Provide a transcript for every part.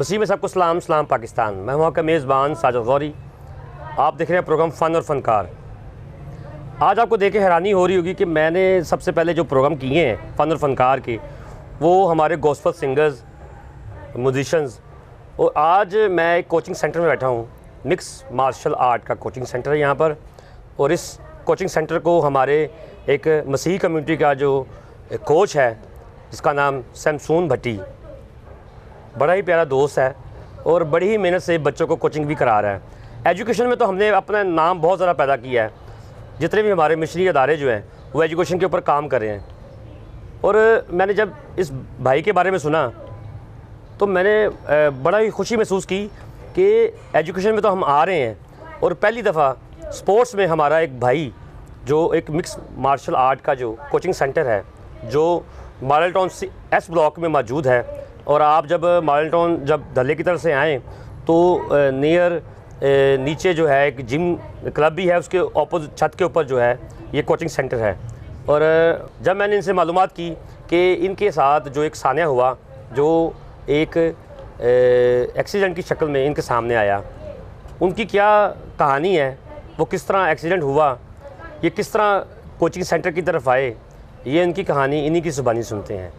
मसीह में सबको सलाम, सलाम पाकिस्तान। मैं वहाँ का मेज़बान साजिद गौरी। आप देख रहे हैं प्रोग्राम फ़न और फ़नकार। आज आपको देख के हैरानी हो रही होगी कि मैंने सबसे पहले जो प्रोग्राम किए हैं फ़न और फ़नकार के, वो हमारे गॉस्पेल सिंगर्स, म्यूजिशंस। और आज मैं एक कोचिंग सेंटर में बैठा हूँ। मिक्स मार्शल आर्ट का कोचिंग सेंटर है यहाँ पर। और इस कोचिंग सेंटर को हमारे एक मसीही कम्युनिटी का जो कोच है, जिसका नाम शमसून भट्टी, बड़ा ही प्यारा दोस्त है और बड़ी ही मेहनत से बच्चों को कोचिंग भी करा रहा है। एजुकेशन में तो हमने अपना नाम बहुत ज़्यादा पैदा किया है। जितने भी हमारे मिशनरी अदारे जो हैं वो एजुकेशन के ऊपर काम कर रहे हैं। और मैंने जब इस भाई के बारे में सुना तो मैंने बड़ा ही खुशी महसूस की कि एजुकेशन में तो हम आ रहे हैं और पहली दफ़ा स्पोर्ट्स में हमारा एक भाई, जो एक मिक्स मार्शल आर्ट का जो कोचिंग सेंटर है, जो मॉडल टाउन एस ब्लॉक में मौजूद है। और आप जब मॉडल टाउन जब धल्ले की तरफ से आएँ तो नियर नीचे जो है एक जिम क्लब भी है, उसके ऑपोजिट छत के ऊपर जो है ये कोचिंग सेंटर है। और जब मैंने इनसे मालूमात की कि इनके साथ जो एक सान्या हुआ, जो एक एक्सीडेंट की शक्ल में इनके सामने आया, उनकी क्या कहानी है, वो किस तरह एक्सीडेंट हुआ, ये किस तरह कोचिंग सेंटर की तरफ आए, ये इनकी कहानी इन्हीं की ज़ुबानी सुनते हैं।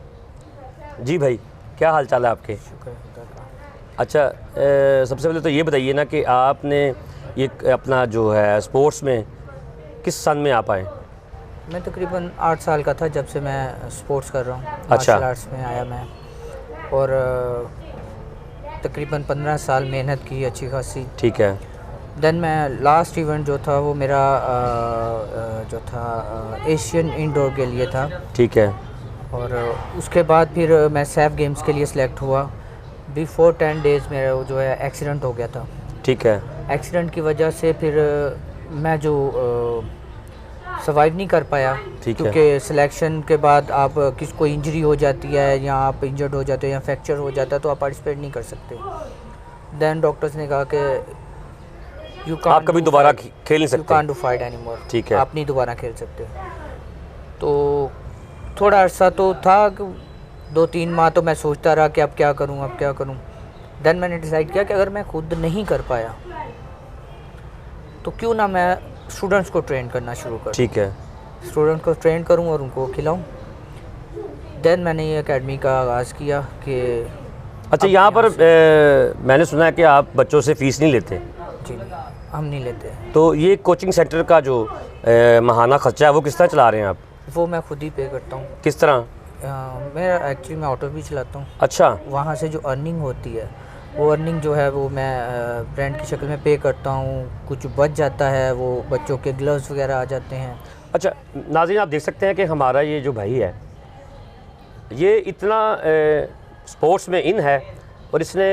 जी भाई, क्या हाल चाल है आपके? अच्छा, सबसे पहले तो ये बताइए ना कि आपने ये अपना जो है स्पोर्ट्स में किस सन में आप आए? मैं तकरीबन 8 साल का था जब से मैं स्पोर्ट्स कर रहा हूँ। अच्छा। मार्शल आर्ट्स में आया मैं, और तकरीबन 15 साल मेहनत की अच्छी खासी। ठीक है। देन मैं लास्ट इवेंट जो था वो मेरा जो था एशियन इंडोर के लिए था। ठीक है। और उसके बाद फिर मैं सैफ गेम्स के लिए सिलेक्ट हुआ। बिफोर 10 डेज़ मेरा वो जो है एक्सीडेंट हो गया था। ठीक है। एक्सीडेंट की वजह से फिर मैं जो सर्वाइव नहीं कर पाया, क्योंकि सिलेक्शन के बाद आप किसको इंजरी हो जाती है या आप इंजर्ड हो जाते हो या फ्रैक्चर हो जाता है तो आप पार्टिसिपेट नहीं कर सकते। देन डॉक्टर्स ने कहा कि आप कभी दोबारा खेल नहीं सकते, you can't do fight anymore. ठीक है। आप नहीं दोबारा खेल सकते। तो थोड़ा अर्सा तो था, 2-3 माह तो मैं सोचता रहा कि अब क्या करूं। देन मैंने डिसाइड किया कि अगर मैं खुद नहीं कर पाया तो क्यों ना मैं स्टूडेंट्स को ट्रेन करना शुरू करूं। ठीक है। स्टूडेंट को ट्रेन करूं और उनको खिलाऊं। देन मैंने ये एकेडमी का आगाज़ किया कि अच्छा, यहाँ पर मैंने सुना है कि आप बच्चों से फ़ीस नहीं लेते? जी नहीं, हम नहीं लेते। तो ये कोचिंग सेंटर का जो माहाना खर्चा है वो किस तरह चला रहे हैं आप? वो मैं खुद ही पे करता हूँ। किस तरह? मैं ऑटो भी चलाता हूँ। अच्छा। वहाँ से जो अर्निंग होती है वो अर्निंग जो है वो मैं ब्रांड की शक्ल में पे करता हूँ। कुछ बच जाता है, वो बच्चों के ग्लव्स वगैरह आ जाते हैं। अच्छा नाज़रीन, आप देख सकते हैं कि हमारा ये जो भाई है ये इतना स्पोर्ट्स में इन है और इसने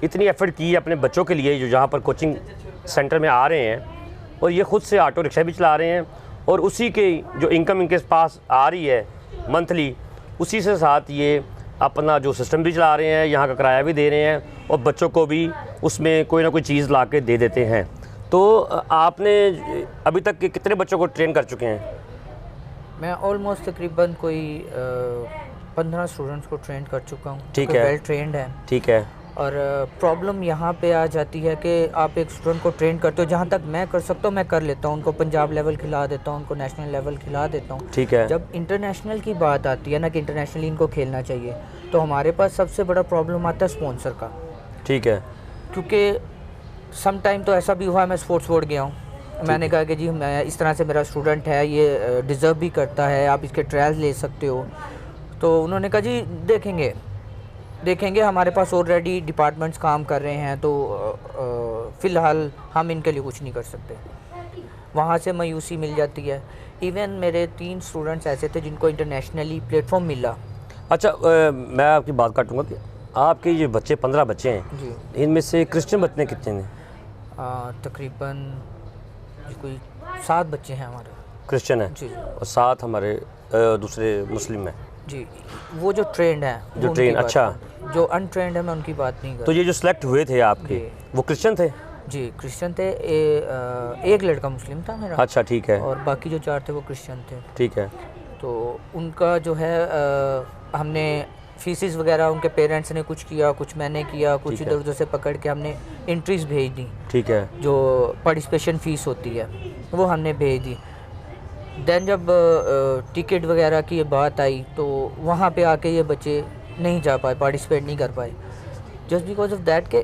इतनी एफ़र्ट की अपने बच्चों के लिए जो जहाँ पर कोचिंग सेंटर में आ रहे हैं, और ये ख़ुद से ऑटो रिक्शा भी चला रहे हैं और उसी के जो इनकम इनके पास आ रही है मंथली, उसी से साथ ये अपना जो सिस्टम भी चला रहे हैं, यहाँ का किराया भी दे रहे हैं और बच्चों को भी उसमें कोई ना कोई चीज़ ला के दे देते हैं। तो आपने अभी तक कितने बच्चों को ट्रेन कर चुके हैं? मैं ऑलमोस्ट तकरीबन कोई 15 स्टूडेंट्स को ट्रेन कर चुका हूँ। ठीक है। वेल ट्रेंड है। ठीक है। और प्रॉब्लम यहाँ पे आ जाती है कि आप एक स्टूडेंट को ट्रेन करते हो, जहाँ तक मैं कर सकता हूँ मैं कर लेता हूँ। उनको पंजाब लेवल खिला देता हूँ, उनको नेशनल लेवल खिला देता हूँ। ठीक है। जब इंटरनेशनल की बात आती है ना कि इंटरनेशनली इनको खेलना चाहिए, तो हमारे पास सबसे बड़ा प्रॉब्लम आता है स्पॉन्सर का। ठीक है। क्योंकि सम टाइम तो ऐसा भी हुआ है, मैं स्पोर्ट्स बोर्ड गया हूँ, मैंने कहा कि जी मैं इस तरह से मेरा स्टूडेंट है, ये डिज़र्व भी करता है, आप इसके ट्रायल्स ले सकते हो। तो उन्होंने कहा जी देखेंगे, हमारे पास ऑलरेडी डिपार्टमेंट्स काम कर रहे हैं, तो फ़िलहाल हम इनके लिए कुछ नहीं कर सकते। वहाँ से मायूसी मिल जाती है। इवन मेरे 3 स्टूडेंट्स ऐसे थे जिनको इंटरनेशनली प्लेटफॉर्म मिला। अच्छा, मैं आपकी बात काटूंगा कि आपके ये बच्चे 15 बच्चे हैं जी, इनमें से क्रिश्चियन बच्चे कितने हैं? तकरीबन कोई 7 बच्चे हैं हमारे क्रिश्चियन है जी, और 7 हमारे दूसरे मुस्लिम हैं जी। वो जो ट्रेंड है, जो ट्रेन। अच्छा, जो अनट्रेंड है मैं उनकी बात नहीं कर। तो ये जो सिलेक्ट हुए थे आपके, वो क्रिश्चियन थे? जी क्रिश्चियन थे। एक लड़का मुस्लिम था मेरा। अच्छा, ठीक है। और बाकी जो 4 थे वो क्रिश्चियन थे। ठीक है। तो उनका जो है हमने फीसिस वगैरह उनके पेरेंट्स ने कुछ किया, कुछ मैंने किया, कुछ ठीक है। इधर उधर से पकड़ के हमने एंट्रीज भेज दी, ठीक है। जो पार्टिसिपेशन फ़ीस होती है वो हमने भेज दी। दैन जब टिकट वगैरह की बात आई तो वहाँ पे आके ये बच्चे नहीं जा पाए, पार्टिसिपेट नहीं कर पाए, जस्ट बिकॉज ऑफ दैट के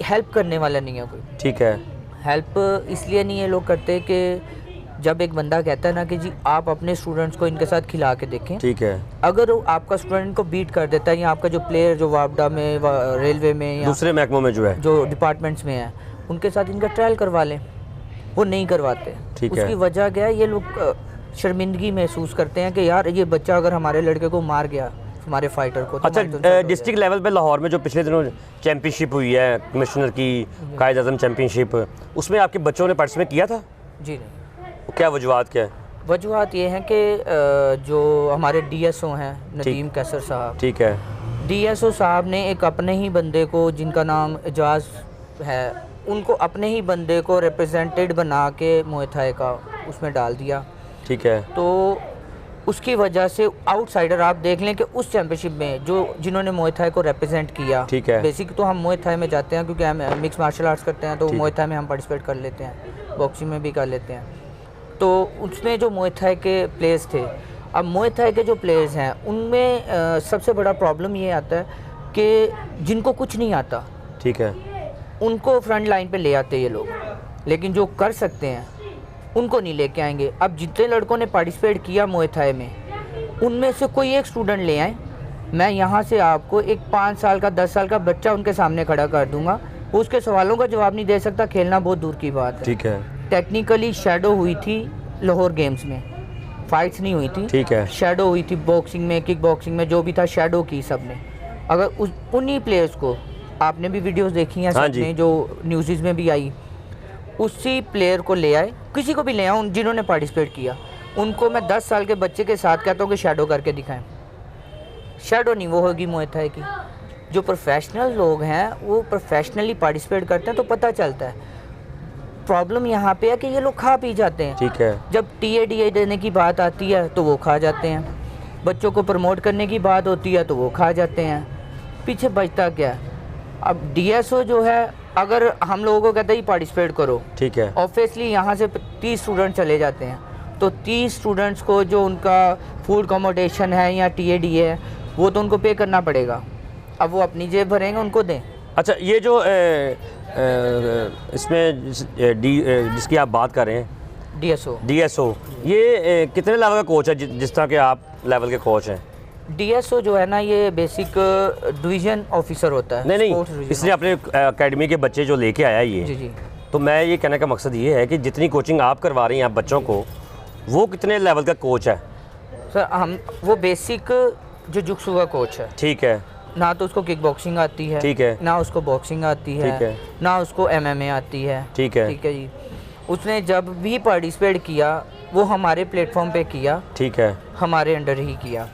हेल्प करने वाला नहीं है कोई। ठीक है। हेल्प इसलिए नहीं ये लोग करते कि जब एक बंदा कहता है ना कि जी आप अपने स्टूडेंट्स को इनके साथ खिला के देखें, ठीक है। अगर आपका स्टूडेंट इनको बीट कर देता है, या आपका जो प्लेयर जो वापडा में, रेलवे में, या दूसरे महकमों में जो है, जो डिपार्टमेंट्स में है, उनके साथ इनका ट्रायल करवा लें, वो नहीं करवाते। ठीक है। उसकी वजह क्या है, ये लोग शर्मिंदगी महसूस करते हैं कि यार ये बच्चा अगर हमारे लड़के को मार गया, हमारे फाइटर को, तो अच्छा, हमारी तो इनसे डिस्ट्रिक्ट लेवल पे लाहौर में जो पिछले दिनों चैंपियनशिप हुई है, कमिश्नर की कायद आज़म चैंपियनशिप, उसमें आपके बच्चों ने पार्टिसिपेट किया था? जी नहीं। क्या वजूहत क्या है? वजूहत ये हैं कि जो हमारे DSO हैं नदीम कैसर साहब, ठीक है। DSO साहब ने एक अपने ही बंदे को, जिनका नाम एजाज है, उनको अपने ही बंदे को रिप्रेजेंटेड बना के मुए थाई का उसमें डाल दिया। ठीक है। तो उसकी वजह से आउटसाइडर आप देख लें कि उस चैम्पियनशिप में जो जिन्होंने मुए थाई को रिप्रेजेंट किया, ठीक है। बेसिक तो हम मुए थाई में जाते हैं क्योंकि हम मिक्स मार्शल आर्ट्स करते हैं, तो मुए थाई में हम पार्टिसिपेट कर लेते हैं, बॉक्सिंग में भी कर लेते हैं। तो उसमें जो मुए थाई के प्लेयर्स थे, अब मुए थाई के जो प्लेयर्स हैं उनमें सबसे बड़ा प्रॉब्लम ये आता है कि जिनको कुछ नहीं आता, ठीक है, उनको फ्रंट लाइन पे ले आते ये लोग, लेकिन जो कर सकते हैं उनको नहीं लेके आएंगे। अब जितने लड़कों ने पार्टिसिपेट किया मुए थाई में, उनमें से कोई एक स्टूडेंट ले आए, मैं यहाँ से आपको एक 5 साल का 10 साल का बच्चा उनके सामने खड़ा कर दूंगा, वो उसके सवालों का जवाब नहीं दे सकता, खेलना बहुत दूर की बात है। ठीक है। टेक्निकली शैडो हुई थी लाहौर गेम्स में, फाइट्स नहीं हुई थी, ठीक है। शैडो हुई थी बॉक्सिंग में, किक बॉक्सिंग में, जो भी था शैडो की सब ने। अगर उन्हीं प्लेयर्स को, आपने भी वीडियोस देखी हैं हाँ सब ने, जो न्यूज़ में भी आई, उसी प्लेयर को ले आए, किसी को भी ले आए जिन्होंने पार्टिसिपेट किया, उनको मैं 10 साल के बच्चे के साथ कहता हूँ कि शैडो करके दिखाएं। शैडो नहीं, वो होगी मुए थाई की। जो प्रोफेशनल लोग हैं वो प्रोफेशनली पार्टिसिपेट करते हैं तो पता चलता है। प्रॉब्लम यहाँ पे है कि ये लोग खा पी जाते हैं। ठीक है। जब TADA देने की बात आती है तो वो खा जाते हैं, बच्चों को प्रमोट करने की बात होती है तो वो खा जाते हैं, पीछे बचता क्या है। अब DSO जो है, अगर हम लोगों को कहता है पार्टिसिपेट करो, ठीक है, ऑब्वियसली यहाँ से 30 स्टूडेंट चले जाते हैं, तो 30 स्टूडेंट्स को जो उनका फूड अकोमोडेशन है या TADA है, वो तो उनको पे करना पड़ेगा। अब वो अपनी जेब भरेंगे, उनको दें। अच्छा, ये जो इसमें जिसकी आप बात कर रहे हैं, DSO, ये कितने लेवल का कोच है, जिस तरह के आप लेवल के कोच हैं? DSO जो है ना, ये बेसिक डिवीज़न ऑफिसर होता है। नहीं, इसलिए अपने एकेडमी के बच्चे जो लेके आया ये, जी। तो मैं ये कहने का मकसद ये है कि जितनी कोचिंग आप करवा रही हैं आप बच्चों को, वो कितने लेवल का कोच है? सर वो बेसिक जो जुक्सू का कोच है। ठीक है। ना तो उसको किक बॉक्सिंग आती है, ठीक है, ना उसको बॉक्सिंग आती है, ठीक है, ना उसको MMA आती है। ठीक है, ठीक है जी। उसने जब भी पार्टिसिपेट किया वो हमारे प्लेटफॉर्म पे किया, ठीक है, हमारे अंडर ही किया।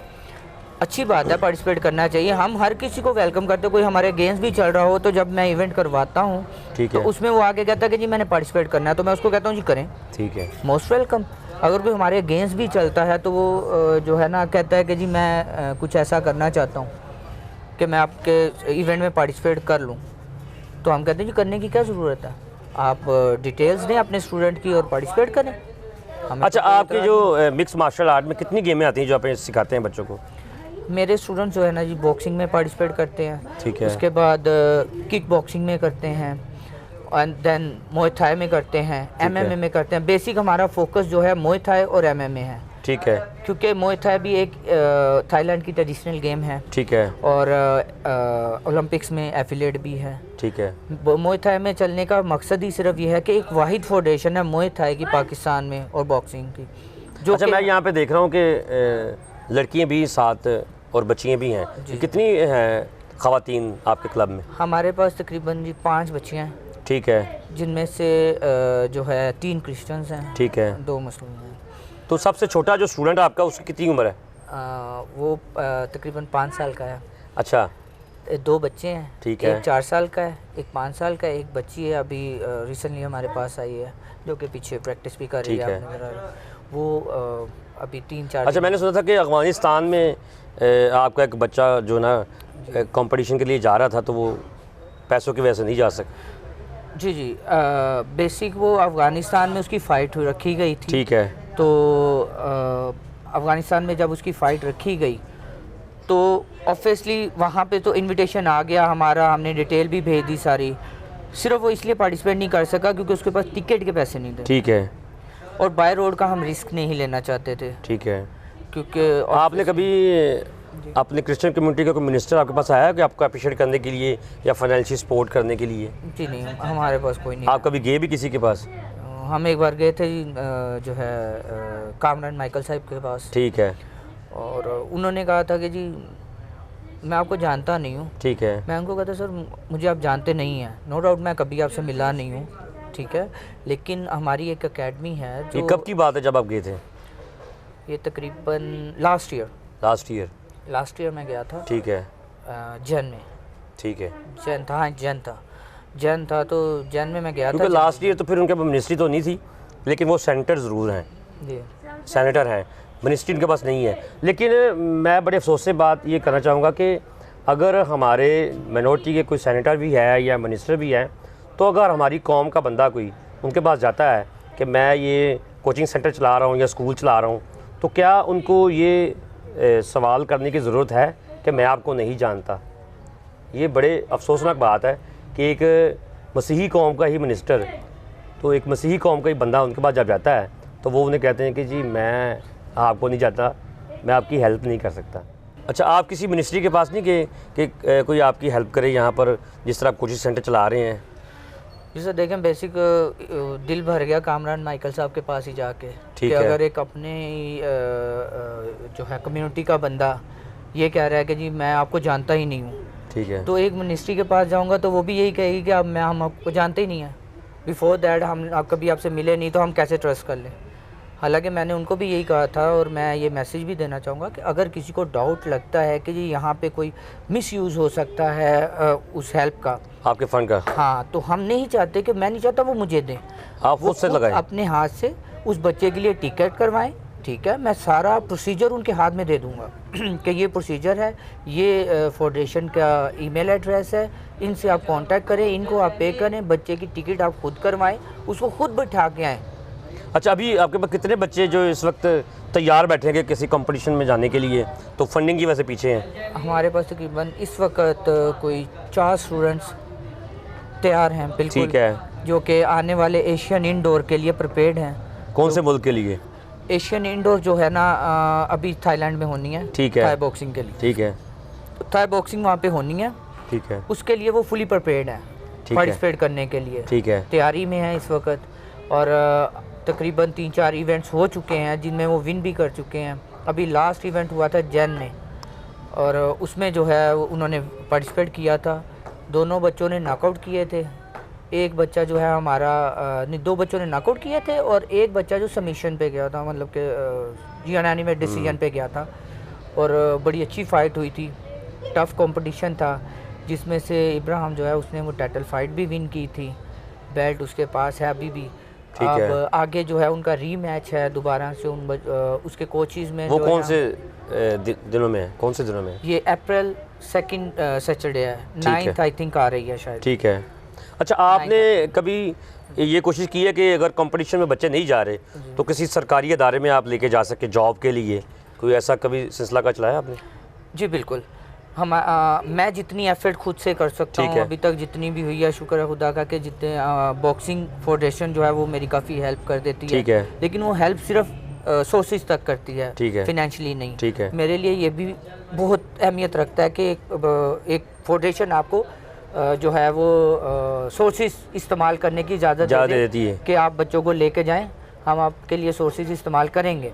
अच्छी बात है, पार्टिसिपेट करना चाहिए, हम हर किसी को वेलकम करते। कोई हमारे गेम्स भी चल रहा हो तो जब मैं इवेंट करवाता हूँ तो उसमें वो आगे कहता है कि जी मैंने पार्टिसिपेट करना है, तो मैं उसको कहता हूँ जी करें, ठीक है, मोस्ट वेलकम। अगर कोई हमारे गेम्स भी चलता है तो वो जो है ना कहता है कि जी मैं कुछ ऐसा करना चाहता हूँ कि मैं आपके इवेंट में पार्टिसिपेट कर लूँ, तो हम कहते हैं जी करने की क्या ज़रूरत है, आप डिटेल्स दें अपने स्टूडेंट की और पार्टिसिपेट करें। अच्छा, आपके जो मिक्स मार्शल आर्ट में कितनी गेमें आती हैं जो आप सिखाते हैं बच्चों को? मेरे स्टूडेंट जो है ना जी बॉक्सिंग में पार्टिसिपेट करते हैं, ठीक है, उसके बाद किक बॉक्सिंग में करते हैं, एंड देन मुए थाई में करते हैं, MMA में करते हैं। बेसिक हमारा फोकस जो है मुए थाई और MMA है। ठीक है, क्योंकि मुए थाई भी एक थाईलैंड की ट्रेडिशनल गेम है। ठीक है, और ओलंपिक्स में एफिलिएट भी है। ठीक है। मुए थाई में चलने का मकसद ही सिर्फ ये है कि एक वाहिद फाउंडेशन है मुए थाई की पाकिस्तान में और बॉक्सिंग की। जो अच्छा, मैं यहाँ पे देख रहा हूँ कि लड़कियाँ भी साथ और बच्चियाँ भी हैं, कितनी हैं ख़वातीन आपके क्लब में? हमारे पास तकरीबन जी 5 बच्चियाँ हैं। ठीक है, जिनमें से जो है 3 क्रिश्चियंस हैं, ठीक है, 2 मुस्लिम हैं। तो सबसे छोटा जो स्टूडेंट आपका, उसकी कितनी उम्र है? वो तकरीबन 5 साल का है। अच्छा, 2 बच्चे हैं, ठीक है, एक 4 साल का है, एक 5 साल का है, एक बच्ची है अभी रिसेंटली हमारे पास आई है जो कि पीछे प्रैक्टिस भी कर रही है। वो अभी 3-4 अच्छा, मैंने सुना था कि अफ़गानिस्तान में आपका एक बच्चा जो ना कंपटीशन के लिए जा रहा था, तो वो पैसों की वजह से नहीं जा सका। जी जी, बेसिक वो अफ़गानिस्तान में उसकी फ़ाइट रखी गई थी। ठीक है। तो अफ़गानिस्तान में जब उसकी फ़ाइट रखी गई तो ऑब्वियसली वहाँ पे तो इनविटेशन आ गया हमारा, हमने डिटेल भी भेज दी सारी। सिर्फ वो इसलिए पार्टिसिपेट नहीं कर सका क्योंकि उसके पास टिकट के पैसे नहीं थे। ठीक है। और बाय रोड का हम रिस्क नहीं लेना चाहते थे। ठीक है। क्योंकि आपने कभी अपने क्रिश्चियन कम्युनिटी का कोई मिनिस्टर आपके पास आया कि आपको अप्रिशिएट करने के लिए या फाइनेंशियल सपोर्ट करने के लिए? जी नहीं, हमारे पास कोई नहीं। आप कभी गए भी किसी के पास? हम एक बार गए थे जो है कामरान माइकल साहब के पास। ठीक है। और उन्होंने कहा था कि जी मैं आपको जानता नहीं हूँ। ठीक है। मैं उनको कहता सर मुझे आप जानते नहीं हैं, नो डाउट मैं कभी आपसे मिला नहीं हूँ, ठीक है, लेकिन हमारी एक एकेडमी है जो। ये कब की बात है जब आप गए थे? ये तकरीबन लास्ट ईयर मैं गया था। ठीक है। जैन में। ठीक है। जैन था, हाँ जैन था तो जैन में मैं गया था। क्योंकि लास्ट ईयर तो फिर उनके पास मिनिस्ट्री तो नहीं थी, लेकिन वो सेनेटर ज़रूर हैं। जी, सेनेटर हैं, मिनिस्ट्री उनके पास नहीं है। लेकिन मैं बड़े अफसोस से बात ये करना चाहूँगा कि अगर हमारे माइनॉरिटी के कोई सेनेटर भी है या मिनिस्टर भी है, तो अगर हमारी कौम का बंदा कोई उनके पास जाता है कि मैं ये कोचिंग सेंटर चला रहा हूँ या स्कूल चला रहा हूँ, तो क्या उनको ये सवाल करने की ज़रूरत है कि मैं आपको नहीं जानता? ये बड़े अफसोसनाक बात है कि एक मसीही कौम का ही मिनिस्टर, तो एक मसीही कौम का ही बंदा उनके पास जब जाता है तो वो उन्हें कहते हैं कि जी मैं आपको नहीं जानता, मैं आपकी हेल्प नहीं कर सकता। अच्छा, आप किसी मिनिस्ट्री के पास नहीं गए कि कोई आपकी हेल्प करे यहाँ पर, जिस तरह आप कोचिंग सेंटर चला रहे हैं? जी सर, देखें बेसिक दिल भर गया कामरान माइकल साहब के पास ही जाके कि है। अगर एक अपने जो है कम्युनिटी का बंदा ये कह रहा है कि जी मैं आपको जानता ही नहीं हूँ, ठीक है, तो एक मिनिस्ट्री के पास जाऊँगा तो वो भी यही कहेगी कि अब हम आपको जानते ही नहीं हैं, बिफोर दैट हम कभी आपसे मिले नहीं तो हम कैसे ट्रस्ट कर लें। हालांकि मैंने उनको भी यही कहा था और मैं ये मैसेज भी देना चाहूँगा कि अगर किसी को डाउट लगता है कि जी यहाँ पे कोई मिसयूज़ हो सकता है उस हेल्प का, आपके फ़ंड का, हाँ, तो हम नहीं चाहते कि मैं नहीं चाहता वो मुझे दें, आप खुद से लगाएं, अपने हाथ से उस बच्चे के लिए टिकट करवाएं, ठीक है, मैं सारा प्रोसीजर उनके हाथ में दे दूँगा कि ये प्रोसीजर है, ये फाउंडेशन का ईमेल एड्रेस है, इनसे आप कांटेक्ट करें, इनको आप पे करें, बच्चे की टिकट आप खुद करवाएं, उसको खुद बैठा के आएँ। अच्छा, अभी आपके पास कितने बच्चे जो इस वक्त तैयार बैठे हैं किसी कंपटीशन में जाने के लिए, तो फंडिंग की वजह से पीछे हैं? हमारे पास तकरीबन इस वक्त कोई 4 स्टूडेंट्स तैयार हैं, बिल्कुल, ठीक है, जो कि आने वाले एशियन इंडोर के लिए प्रिपेयर्ड हैं। कौन से मुल्क के लिए? एशियन इंडोर जो है ना अभी थाईलैंड में होनी है, ठीक है, थाई बॉक्सिंग के लिए, ठीक है, तो थाई बॉक्सिंग वहाँ पे होनी है, ठीक है, उसके लिए वो फुली प्रिपेयर्ड है पार्टिसिपेट करने के लिए, ठीक है, तैयारी में है इस वक्त। और तकरीबन 3-4 इवेंट्स हो चुके हैं जिनमें वो विन भी कर चुके हैं। अभी लास्ट इवेंट हुआ था जैन में और उसमें जो है उन्होंने पार्टिसिपेट किया था, दोनों बच्चों ने नॉकआउट किए थे। एक बच्चा जो है हमारा नहीं, 2 बच्चों ने नॉकआउट किए थे और एक बच्चा जो सबमिशन पे गया था, मतलब कि यूनानिमस डिसीजन पे गया था और बड़ी अच्छी फ़ाइट हुई थी, टफ़ कंपटीशन था जिसमें से इब्राहिम जो है उसने वो टाइटल फाइट भी विन की थी, बेल्ट उसके पास है अभी भी। अब आगे जो है उनका रीमैच है दोबारा से उसके कोचेज़ में। वो कौन से दिनों में है? कौन से दिनों में? ये अप्रैल 2nd सैटरडे है, 9th आई थिंक आ रही है शायद। ठीक है। अच्छा, आपने कभी ये कोशिश की है कि अगर कंपटीशन में बच्चे नहीं जा रहे तो किसी सरकारी इदारे में आप लेके जा सके जॉब के लिए, कोई ऐसा कभी सिलसिला का चलाया आपने? जी बिल्कुल, मैं जितनी एफर्ट खुद से कर सकता हूँ अभी तक जितनी भी हुई है, शुक्र है खुदा का कि जितने बॉक्सिंग फाउंडेशन जो है वो मेरी काफ़ी हेल्प कर देती है, लेकिन वो हेल्प सिर्फ सोर्सेज तक करती है, फिनेंशियली नहीं। ठीक है, मेरे लिए ये भी बहुत अहमियत रखता है कि एक फाउंडेशन आपको जो है वो सोर्सेज इस्तेमाल करने की इजाज़त देती है कि आप बच्चों को लेके जाएं, हम आपके लिए सोर्सेज इस्तेमाल करेंगे।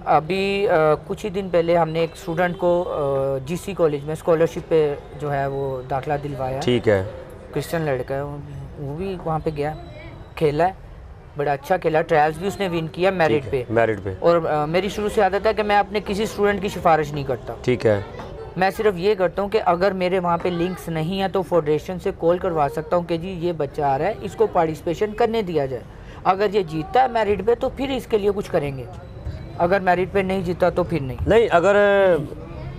अभी कुछ ही दिन पहले हमने एक स्टूडेंट को जीसी कॉलेज में स्कॉलरशिप पे जो है वो दाखिला दिलवाया। ठीक है, क्रिश्चियन लड़का है, वो भी वहाँ पे गया, खेला है, बड़ा अच्छा खेला, ट्रायल्स भी उसने विन किया मेरिट पे। और मेरी शुरू से आदत है कि मैं अपने किसी स्टूडेंट की सिफारिश नहीं करता। ठीक है, मैं सिर्फ ये करता हूँ कि अगर मेरे वहाँ पे लिंक्स नहीं है तो फाउंडेशन से कॉल करवा सकता हूँ कि जी ये बच्चा आ रहा है, इसको पार्टिसिपेशन करने दिया जाए। अगर ये जीतता है मेरिट पे तो फिर इसके लिए कुछ करेंगे, अगर मेरिट पे नहीं जीता तो फिर नहीं। नहीं, अगर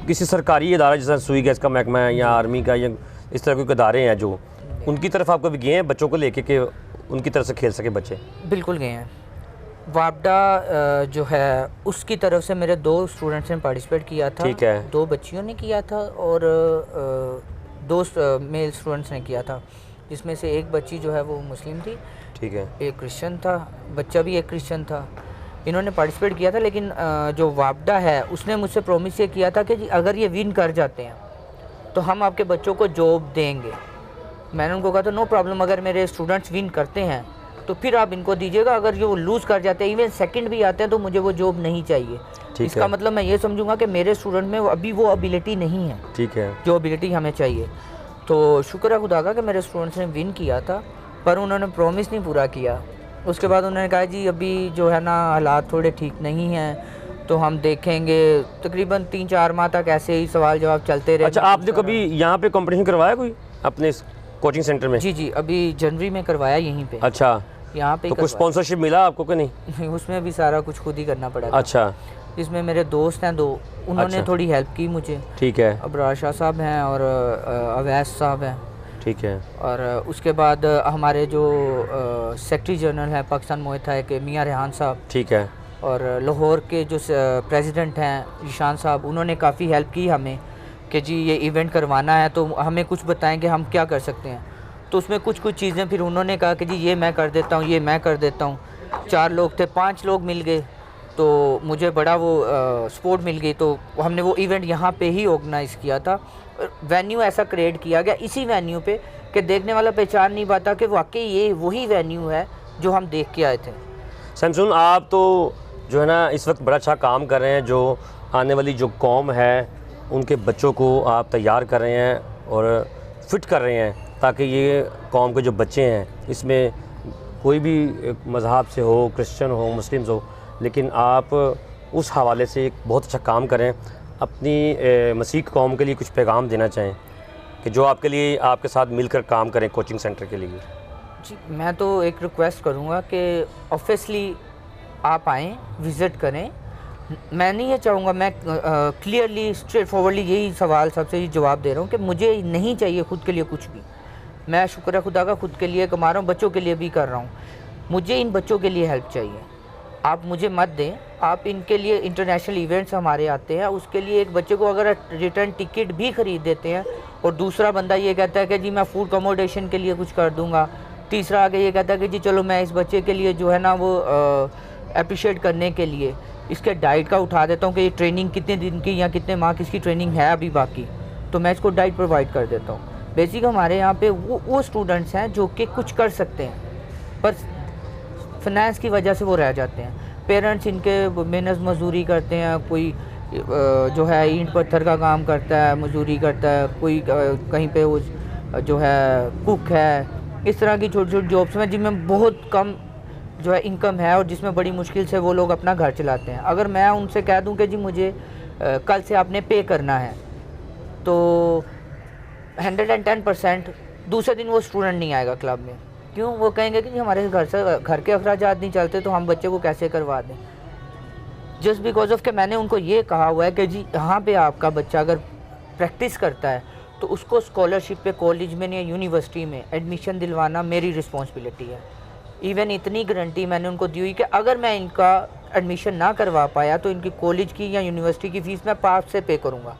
किसी सरकारी इदारा जैसा सुई गैस का महकमा है या आर्मी का या इस तरह के इदारे हैं जो, उनकी तरफ आप कभी गए हैं बच्चों को लेके कि उनकी तरफ से खेल सके बच्चे? बिल्कुल गए हैं। वापडा जो है उसकी तरफ से मेरे 2 स्टूडेंट्स ने पार्टिसिपेट किया था। ठीक है। 2 बच्चियों ने किया था और 2 मेल स्टूडेंट्स ने किया था, जिसमें से एक बच्ची जो है वो मुस्लिम थी, ठीक है, एक क्रिश्चियन था, बच्चा भी एक क्रिश्चियन था। इन्होंने पार्टिसिपेट किया था, लेकिन जो वापडा है उसने मुझसे प्रॉमिस ये किया था कि जी अगर ये विन कर जाते हैं तो हम आपके बच्चों को जॉब देंगे। मैंने उनको कहा था नो प्रॉब्लम, अगर मेरे स्टूडेंट्स विन करते हैं तो फिर आप इनको दीजिएगा, अगर ये वो लूज़ कर जाते हैं, इवन सेकंड भी आते हैं, तो मुझे वो जॉब नहीं चाहिए। इसका मतलब मैं ये समझूंगा कि मेरे स्टूडेंट में अभी वो एबिलिटी नहीं है, ठीक है, जो एबिलिटी हमें चाहिए। तो शुक्र है खुदा का कि मेरे स्टूडेंट्स ने विन किया था, पर उन्होंने प्रॉमिस नहीं पूरा किया। उसके बाद उन्होंने कहा जी अभी जो है ना हालात थोड़े ठीक नहीं हैं, तो हम देखेंगे। तकरीबन 3-4 माह तक ऐसे ही सवाल जवाब चलते रहे। अच्छा, आपने कभी यहाँ पे कंपटीशन करवाया कोई अपने कोचिंग सेंटर में? जी, अभी जनवरी में करवाया यहीं पे। अच्छा, यहाँ पे तो कुछ स्पॉन्सरशिप मिला आपको कि नहीं? उसमें भी सारा कुछ खुद ही करना पड़ा था। अच्छा, इसमें मेरे दोस्त हैं 2, उन्होंने अच्छा, थोड़ी हेल्प की मुझे। ठीक है, अबरार शाह साहब हैं और अवैस साहब हैं। ठीक है। और उसके बाद हमारे जो सेक्रेटरी जनरल हैं पाकिस्तान मुए थाई के मियाँ रेहान साहब, ठीक है, और लाहौर के जो प्रेसिडेंट हैं ईशान साहब, उन्होंने काफ़ी हेल्प की हमें कि जी ये इवेंट करवाना है तो हमें कुछ बताएं कि हम क्या कर सकते हैं। तो उसमें कुछ चीज़ें फिर उन्होंने कहा कि जी ये मैं कर देता हूँ, ये मैं कर देता हूँ। 4 लोग थे, 5 लोग मिल गए, तो मुझे बड़ा वो सपोर्ट मिल गई। तो हमने वो इवेंट यहाँ पे ही ऑर्गेनाइज़ किया था। वेन्यू ऐसा क्रिएट किया गया इसी वेन्यू पे कि देखने वाला पहचान नहीं पाता कि वाकई ये वही वेन्यू है जो हम देख के आए थे। शमसून, आप तो जो है ना इस वक्त बड़ा अच्छा काम कर रहे हैं, जो आने वाली जो कौम है उनके बच्चों को आप तैयार कर रहे हैं और फिट कर रहे हैं, ताकि ये कौम के जो बच्चे हैं इसमें कोई भी मज़हब से हो, क्रिश्चियन हो, मुस्लिम्स हो, लेकिन आप उस हवाले से एक बहुत अच्छा काम करें। अपनी मसीह कौम के लिए कुछ पैगाम देना चाहें कि जो आपके लिए आपके साथ मिलकर काम करें कोचिंग सेंटर के लिए? जी, मैं तो एक रिक्वेस्ट करूँगा कि ऑब्वियसली आप आएँ, विज़िट करें। मैं नहीं ये चाहूँगा, मैं क्लियरली स्ट्रेट फॉरवर्डली यही सवाल सबसे जवाब दे रहा हूँ कि मुझे नहीं चाहिए खुद के लिए कुछ भी। मैं शुक्र है खुदा का खुद के लिए कमा रहा हूँ, बच्चों के लिए भी कर रहा हूँ। मुझे इन बच्चों के लिए हेल्प चाहिए, आप मुझे मत दें। आप इनके लिए इंटरनेशनल इवेंट्स हमारे आते हैं, उसके लिए एक बच्चे को अगर रिटर्न टिकट भी ख़रीद देते हैं और दूसरा बंदा ये कहता है कि जी मैं फूड अकोमोडेशन के लिए कुछ कर दूँगा, तीसरा आगे ये कहता है कि जी चलो मैं इस बच्चे के लिए जो है ना वो अप्रिशिएट करने के लिए इसके डाइट का उठा देता हूँ कि ये ट्रेनिंग कितने दिन की या कितने माह की इसकी ट्रेनिंग है अभी बाकी, तो मैं इसको डाइट प्रोवाइड कर देता हूँ। बेसिक हमारे यहाँ पे वो स्टूडेंट्स हैं जो कि कुछ कर सकते हैं पर फाइनेंस की वजह से वो रह जाते हैं। पेरेंट्स इनके मेहनत मजदूरी करते हैं, कोई जो है ईंट पत्थर का काम करता है, मजदूरी करता है, कोई कहीं पे वो जो है कुक है, इस तरह की छोटी छोटी जॉब्स में जिनमें बहुत कम जो है इनकम है और जिसमें बड़ी मुश्किल से वो लोग अपना घर चलाते हैं। अगर मैं उनसे कह दूं कि जी मुझे कल से आपने पे करना है, तो 110% दूसरे दिन वो स्टूडेंट नहीं आएगा क्लब में। क्यों? वो कहेंगे कि जी हमारे घर के अखराजात नहीं चलते तो हम बच्चे को कैसे करवा दें। जस्ट बिकॉज ऑफ के मैंने उनको ये कहा हुआ है कि जी यहाँ पे आपका बच्चा अगर प्रैक्टिस करता है तो उसको स्कॉलरशिप पे कॉलेज में या यूनिवर्सिटी में एडमिशन दिलवाना मेरी रिस्पॉन्सिबिलिटी है। इवन इतनी गारंटी मैंने उनको दी हुई कि अगर मैं इनका एडमिशन ना करवा पाया तो इनकी कॉलेज की या यूनिवर्सिटी की फ़ीस मैं पाप से पे करूँगा।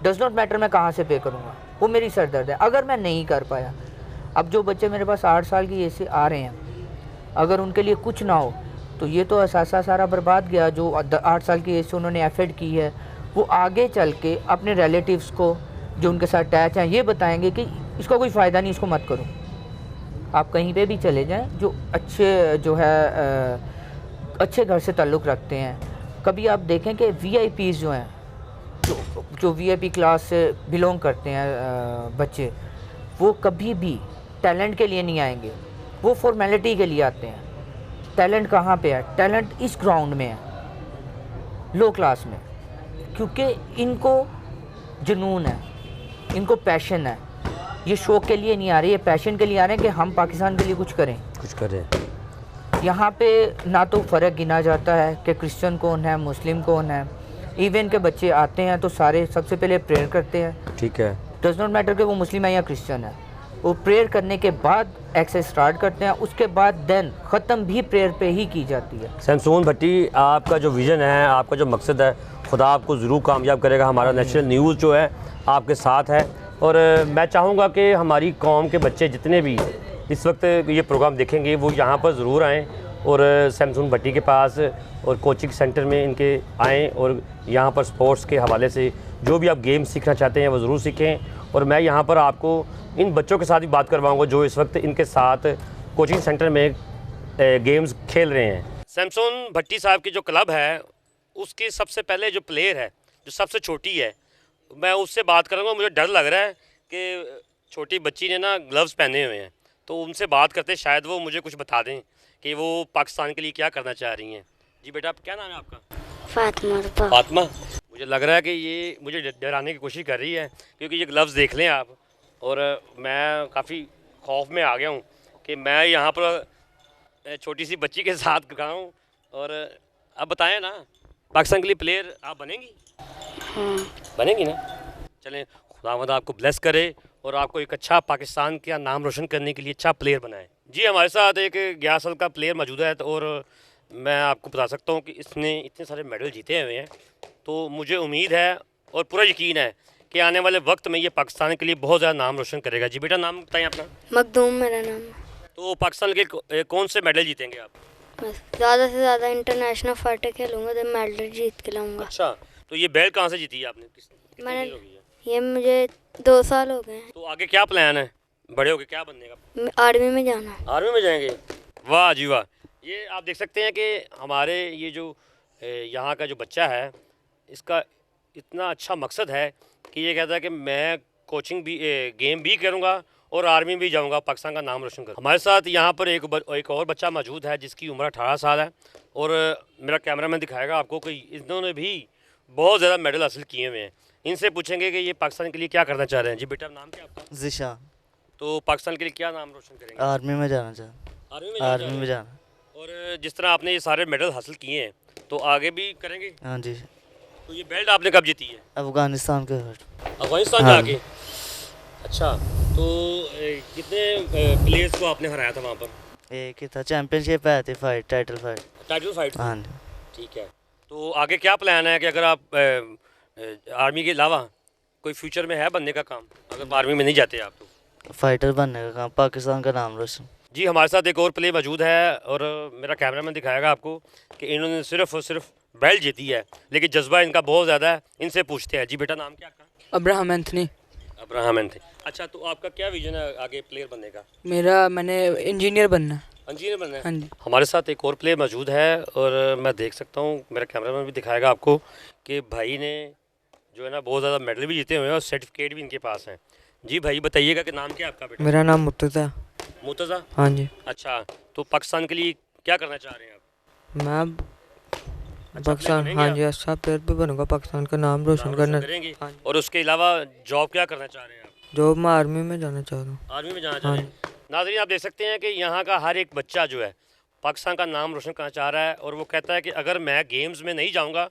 डज़ नॉट मैटर मैं कहाँ से पे करूँगा, वो मेरी सरदर्द है अगर मैं नहीं कर पाया। अब जो बच्चे मेरे पास 8 साल की एज से आ रहे हैं, अगर उनके लिए कुछ ना हो तो ये तो असासा सारा बर्बाद गया। जो 8 साल की एज से उन्होंने एफर्ट की है, वो आगे चल के अपने रिलेटिव्स को जो उनके साथ अटैच हैं ये बताएंगे कि इसका कोई फ़ायदा नहीं, इसको मत करो। आप कहीं पे भी चले जाएं जो अच्छे जो है अच्छे घर से ताल्लुक़ रखते हैं, कभी आप देखें कि VIPs जो हैं, जो VIP क्लास से बिलोंग करते हैं बच्चे, वो कभी भी टैलेंट के लिए नहीं आएंगे, वो फॉर्मेलिटी के लिए आते हैं। टैलेंट कहाँ पे है? टैलेंट इस ग्राउंड में है, लो क्लास में, क्योंकि इनको जुनून है, इनको पैशन है। ये शौक के लिए नहीं आ रहे, ये पैशन के लिए आ रहे हैं कि हम पाकिस्तान के लिए कुछ करें। यहाँ पे ना तो फ़र्क गिना जाता है कि क्रिश्चियन कौन है, मुस्लिम कौन है। इवन के बच्चे आते हैं तो सारे सबसे पहले प्रेयर करते हैं। ठीक है। डज नॉट मैटर कि वो मुस्लिम है या क्रिश्चियन है, वो प्रेयर करने के बाद एक्सरसाइज स्टार्ट करते हैं। उसके बाद देन ख़त्म भी प्रेयर पे ही की जाती है। शमसून भट्टी, आपका जो विज़न है, आपका जो मकसद है, खुदा आपको ज़रूर कामयाब करेगा। हमारा नेशनल न्यूज़ जो है आपके साथ है, और मैं चाहूँगा कि हमारी कौम के बच्चे जितने भी इस वक्त ये प्रोग्राम देखेंगे वो यहाँ पर ज़रूर आएँ और शमसून भट्टी के पास और कोचिंग सेंटर में इनके आएँ, और यहाँ पर स्पोर्ट्स के हवाले से जो भी आप गेम सीखना चाहते हैं वो ज़रूर सीखें। और मैं यहाँ पर आपको इन बच्चों के साथ भी बात करवाऊँगा जो इस वक्त इनके साथ कोचिंग सेंटर में गेम्स खेल रहे हैं। शमसून भट्टी साहब की जो क्लब है उसके सबसे पहले जो प्लेयर है, जो सबसे छोटी है, मैं उससे बात करूँगा। मुझे डर लग रहा है कि छोटी बच्ची ने ना ग्लव्स पहने हुए हैं, तो उनसे बात करते शायद वो मुझे कुछ बता दें कि वो पाकिस्तान के लिए क्या करना चाह रही हैं। जी बेटा, आप क्या नाम है आपका? फातिमा। फातिमा, मुझे लग रहा है कि ये मुझे डराने की कोशिश कर रही है, क्योंकि ये ग्लव्स देख लें आप, और मैं काफ़ी खौफ में आ गया हूँ कि मैं यहाँ पर छोटी सी बच्ची के साथ खड़ा हूँ। और अब बताएं ना, पाकिस्तान के लिए प्लेयर आप बनेंगी? बनेंगी ना? चलें, खुदावंद आपको ब्लेस करे और आपको एक अच्छा पाकिस्तान का नाम रोशन करने के लिए अच्छा प्लेयर बनाए। जी, हमारे साथ एक 11 साल का प्लेयर मौजूद है, और मैं आपको बता सकता हूँ कि इसने इतने सारे मेडल जीते हुए हैं, तो मुझे उम्मीद है और पूरा यकीन है कि आने वाले वक्त में ये पाकिस्तान के लिए बहुत ज़्यादा नाम रोशन करेगा। जी बेटा, नाम बताएं अपना। मखदूम मेरा नाम है। तो पाकिस्तान के कौन से मेडल जीतेंगे आप? बस ज़्यादा से ज़्यादा इंटरनेशनल फाइटर खेलूँगा तो मेडल जीत के लाऊंगा। अच्छा, तो ये बेल्ट कहाँ से जीती है आपने? कितनी मैंने देर हो गई है? ये मुझे 2 साल हो गए हैं। तो आगे क्या प्लान है? बड़े होके क्या बनने का? आर्मी में जाना। आर्मी में जाएंगे? वाह जी वाह। ये आप देख सकते हैं कि हमारे ये जो यहाँ का जो बच्चा है, इसका इतना अच्छा मकसद है कि ये कहता है कि मैं कोचिंग भी गेम भी करूँगा और आर्मी भी जाऊँगा, पाकिस्तान का नाम रोशन करूँ। हमारे साथ यहाँ पर एक और बच्चा मौजूद है जिसकी उम्र 18 साल है, और मेरा कैमरामैन दिखाएगा आपको कि इन्होंने भी बहुत ज़्यादा मेडल हासिल किए हुए हैं। इनसे पूछेंगे कि ये पाकिस्तान के लिए क्या करना चाह रहे हैं। जी बेटा, नाम क्या आपका? ज़िशान। तो पाकिस्तान के लिए क्या नाम रोशन करेंगे? आर्मी में जाना चाहता। आर्मी में जाना। और जिस तरह आपने ये सारे मेडल हासिल किए हैं, तो आगे भी करेंगे? हाँ जी। तो ये बेल्ट आपने कब जीती है? अफगानिस्तान के। अफगानिस्तान हाँ। जाके? अच्छा, तो कितने प्लेयर्स को आपने हराया था वहाँ पर? एक ही था, चैंपियनशिप है थी, फाइट, टाइटल फाइट। थी? हाँ जी। ठीक है। तो आगे क्या प्लान है कि अगर आप आर्मी के अलावा कोई फ्यूचर में है बनने का काम, अगर आर्मी में नहीं जाते आप तो? फाइटर बनने का काम, पाकिस्तान का नाम रोशन। जी, हमारे साथ एक और प्लेयर मौजूद है, और मेरा कैमरामैन दिखाएगा आपको कि इन्होंने सिर्फ और सिर्फ बेल्ट जीती है, लेकिन जज्बा इनका बहुत ज़्यादा है। इनसे पूछते हैं। जी बेटा, नाम क्या आपका? Abraham Anthony. Abraham Anthony. अच्छा, तो आपका क्या विजन है आगे प्लेयर बनने का? मैंने इंजीनियर बनना है। इंजीनियर बनना है? हाँ जी। हमारे साथ एक और प्लेयर मौजूद है, और मैं देख सकता हूँ, मेरा कैमरामैन भी दिखाएगा आपको कि भाई ने जो है ना बहुत ज़्यादा मेडल भी जीते हुए हैं और सर्टिफिकेट भी इनके पास हैं। जी भाई, बताइएगा कि नाम क्या आपका बेटा? मेरा नाम मुर्तज़ा। मुर्तज़ा? हाँ जी। अच्छा, तो पाकिस्तान के लिए क्या करना चाह रहे हैं आप? मैं पाकिस्तान, बनेंगे हाँ आप? जी, अच्छा प्लेयर भी बनूंगा, पाकिस्तान का नाम रोशन नाम करना। करेंगे? हाँ जी। और उसके अलावा जॉब क्या करना चाह रहे हैं आप? जॉब मैं आर्मी में जाना चाह रहा हूँ। आर्मी में जाना चाह हाँ रहे हैं? नाज़रीन, आप देख सकते हैं कि यहाँ का हर एक बच्चा जो है पाकिस्तान का नाम रोशन करना चाह रहा है, और वो कहता है कि अगर मैं गेम्स में नहीं जाऊँगा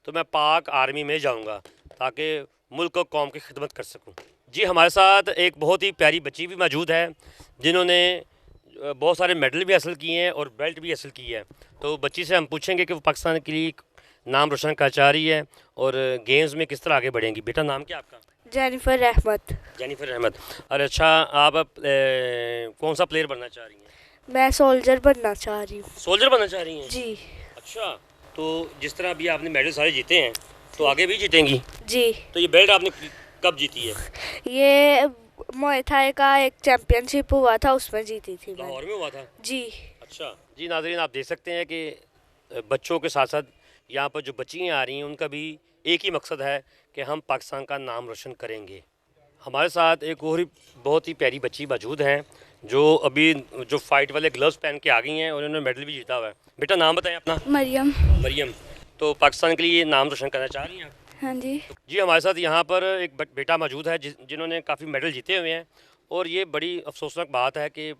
तो मैं पाक आर्मी में जाऊँगा, ताकि मुल्क और कौम की खिदमत कर सकूँ। जी, हमारे साथ एक बहुत ही प्यारी बच्ची भी मौजूद है जिन्होंने बहुत सारे मेडल भी हासिल किए हैं और बेल्ट भी हासिल की है। तो बच्ची से हम पूछेंगे कि वो पाकिस्तान के लिए नाम रोशन करना चाह रही है और गेम्स में किस तरह आगे बढ़ेंगी। बेटा, नाम क्या आपका? जेनिफर अहमद। जेनिफर अहमद। अरे अच्छा, आप कौन सा प्लेयर बनना चाह रही हैं? मैं सोल्जर बनना चाह रही हूँ। सोल्जर बनना चाह रही हैं? जी। अच्छा, तो जिस तरह अभी आपने मेडल सारे जीते हैं, तो आगे भी जीतेंगी? जी। तो ये बेल्ट आपने कब जीती है? ये मुए थाई का एक चैम्पियनशिप हुआ था, उसमें जीती थी मैं। लाहौर में हुआ था? जी। अच्छा जी, नाज़रीन, आप देख सकते हैं कि बच्चों के साथ साथ यहाँ पर जो बच्चियाँ आ रही हैं उनका भी एक ही मकसद है कि हम पाकिस्तान का नाम रोशन करेंगे। हमारे साथ एक और बहुत ही प्यारी बच्ची मौजूद हैं जो अभी जो फाइट वाले ग्लव्स पहन के आ गई हैं और उन्होंने मेडल भी जीता हुआ है। बेटा, नाम बताएं अपना। मरियम। मरियम। तो पाकिस्तान के लिए नाम रोशन करना चाह रही हैं आप? हाँ जी। जी, हमारे साथ यहाँ पर एक बेटा मौजूद है जिन्होंने काफ़ी मेडल जीते हुए हैं, और ये बड़ी अफसोसनाक बात है कि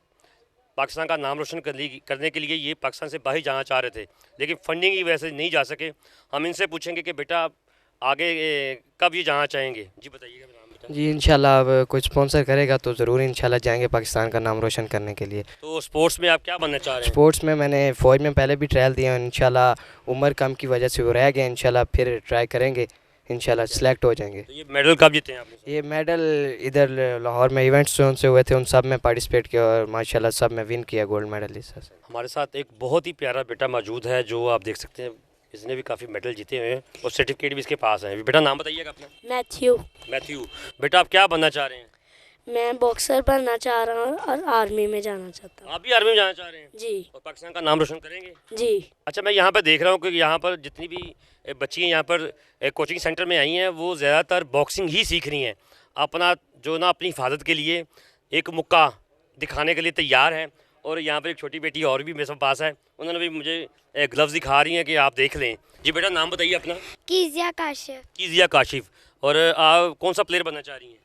पाकिस्तान का नाम रोशन करने के लिए ये पाकिस्तान से बाहर जाना चाह रहे थे, लेकिन फंडिंग की वजह से नहीं जा सके। हम इनसे पूछेंगे कि बेटा आप आगे कब ये जाना चाहेंगे। जी बताइएगा नाम बेटा। जी इंशाल्लाह अब कोई स्पॉन्सर करेगा तो ज़रूर इंशाल्लाह जाएंगे पाकिस्तान का नाम रोशन करने के लिए। तो स्पोर्ट्स में आप क्या बनना चाह रहे हैं? स्पोर्ट्स में मैंने फ़ौज में पहले भी ट्रायल दिया, इंशाल्लाह उम्र कम की वजह से वो रह गया, इंशाल्लाह फिर ट्राई करेंगे, इंशाल्लाह सेलेक्ट हो जाएंगे। तो ये मेडल कब जीते हैं आपने? ये मेडल इधर लाहौर में इवेंट्स जोन से हुए थे, उन सब में पार्टिसिपेट किया और माशाल्लाह सब में विन किया, गोल्ड मेडल इस से। हमारे साथ एक बहुत ही प्यारा बेटा मौजूद है जो आप देख सकते हैं, इसने भी काफ़ी मेडल जीते हुए हैं और सर्टिफिकेट भी इसके पास है। बेटा नाम बताइएगा अपना। मैथ्यू। मैथ्यू, बेटा आप क्या बनना चाह रहे हैं? मैं बॉक्सर बनना चाह रहा हूँ और आर्मी में जाना चाहता हूँ। आप भी आर्मी में जाना चाह रहे हैं? जी और पाकिस्तान का नाम रोशन करेंगे? जी। अच्छा, मैं यहाँ पर देख रहा हूँ कि यहाँ पर जितनी भी बच्चियाँ यहाँ पर कोचिंग सेंटर में आई हैं वो ज़्यादातर बॉक्सिंग ही सीख रही हैं। अपना जो ना अपनी हिफाजत के लिए एक मुक्का दिखाने के लिए तैयार हैं। और यहाँ पर एक छोटी बेटी और भी मेरे पास है, उन्होंने भी मुझे ग्लव्स दिखा रही हैं कि आप देख लें। जी बेटा नाम बताइए अपना। कीजिया काशिफ। कीजिया काशिफ। और आप कौन सा प्लेयर बनना चाह रही हैं?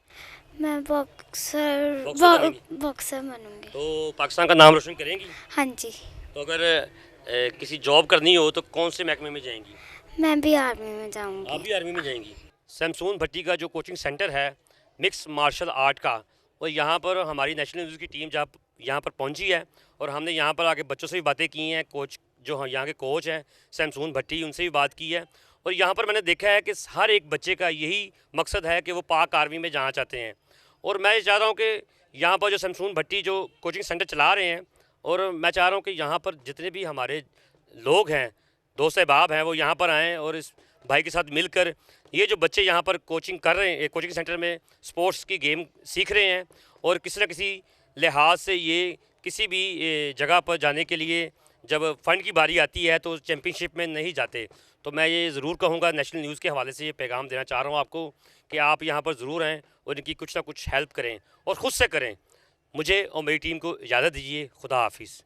मैं बॉक्सर बॉक्सर बनूंगी। तो पाकिस्तान का नाम रोशन करेंगी? हाँ जी। तो अगर किसी जॉब करनी हो तो कौन से महकमे में जाएंगी? मैं भी आर्मी में आप जाऊंगी। भी आर्मी में जाएंगी? शमसून भट्टी का जो कोचिंग सेंटर है मिक्स मार्शल आर्ट का, और यहाँ पर हमारी नेशनल न्यूज़ की टीम जब यहाँ पर पहुँची है और हमने यहाँ पर आके बच्चों से भी बातें की हैं, कोच जो यहाँ के कोच हैं शमसून भट्टी, उनसे भी बात की है। और यहाँ पर मैंने देखा है कि हर एक बच्चे का यही मकसद है कि वो पाक आर्मी में जाना चाहते हैं। और मैं चाह रहा हूँ कि यहाँ पर जो शमसून भट्टी जो कोचिंग सेंटर चला रहे हैं, और मैं चाह रहा हूँ कि यहाँ पर जितने भी हमारे लोग हैं, दोस्त अहबाब हैं, वो यहाँ पर आएँ और इस भाई के साथ मिलकर ये जो बच्चे यहाँ पर कोचिंग कर रहे हैं, कोचिंग सेंटर में स्पोर्ट्स की गेम सीख रहे हैं, और किसी न किसी लिहाज से ये किसी भी जगह पर जाने के लिए जब फ़ंड की बारी आती है तो चैम्पियनशिप में नहीं जाते। तो मैं ये ज़रूर कहूँगा, नेशनल न्यूज़ के हवाले से ये पैगाम देना चाह रहा हूँ आपको कि आप यहाँ पर ज़रूर आएँ और इनकी कुछ ना कुछ हेल्प करें और ख़ुद से करें। मुझे और मेरी टीम को इजाज़त दीजिए। खुदा हाफिज़।